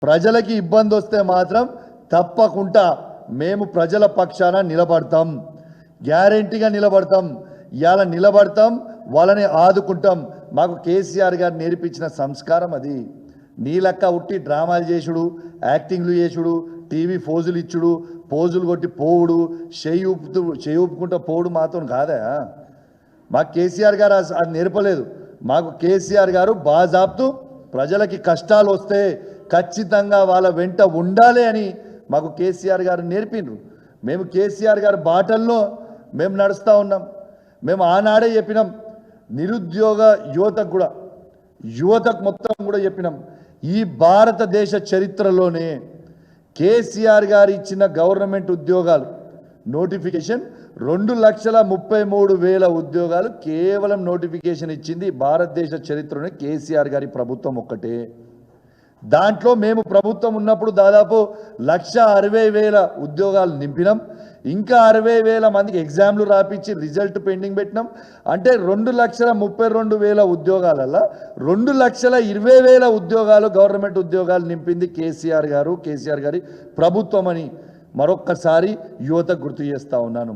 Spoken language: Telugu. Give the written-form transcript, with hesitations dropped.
ప్రజలకి ఇబ్బంది వస్తే మాత్రం తప్పకుండా మేము ప్రజల పక్షాన నిలబడతాం, గ్యారెంటీగా నిలబడతాం. ఇవాళ నిలబడతాం, వాళ్ళని ఆదుకుంటాం. మాకు కేసీఆర్ గారు నేర్పించిన సంస్కారం అది. నీలక్క ఉట్టి డ్రామాలు చేసుడు, యాక్టింగ్లు చేసుడు, టీవీ ఫోజులు ఇచ్చుడు, పోజులు కొట్టి పోవుడు, చేయి ఊపుకుంటూ పోవుడు మాతో కాదా? మాకు కేసీఆర్ గారు అది నేర్పలేదు. మాకు కేసీఆర్ గారు బాజాబ్తు ప్రజలకి కష్టాలు వస్తే ఖచ్చితంగా వాళ్ళ వెంట ఉండాలి అని మాకు కేసీఆర్ గారు నేర్పిండ్రు. మేము కేసీఆర్ గారి బాటల్లో మేము నడుస్తూ ఉన్నాం. మేము ఆనాడే చెప్పినాం, నిరుద్యోగ యువతకు మొత్తం కూడా చెప్పినాం, ఈ భారతదేశ చరిత్రలోనే కేసీఆర్ గారు ఇచ్చిన గవర్నమెంట్ ఉద్యోగాలు నోటిఫికేషన్ 2,33,000 ఉద్యోగాలు కేవలం నోటిఫికేషన్ ఇచ్చింది భారతదేశ చరిత్రలోనే కేసీఆర్ గారి ప్రభుత్వం ఒక్కటే. దాంట్లో మేము ప్రభుత్వం ఉన్నప్పుడు దాదాపు 1,60,000 ఉద్యోగాలు నింపినాం. ఇంకా 60,000 మందికి ఎగ్జామ్లు రాపించి రిజల్ట్ పెండింగ్ పెట్టినాం. అంటే 2,32,000 ఉద్యోగాలలో 2,20,000 ఉద్యోగాలు గవర్నమెంట్ ఉద్యోగాలు నింపింది కేసీఆర్ గారి ప్రభుత్వం అని మరొక్కసారి యువతకు గుర్తు చేస్తూ ఉన్నాను.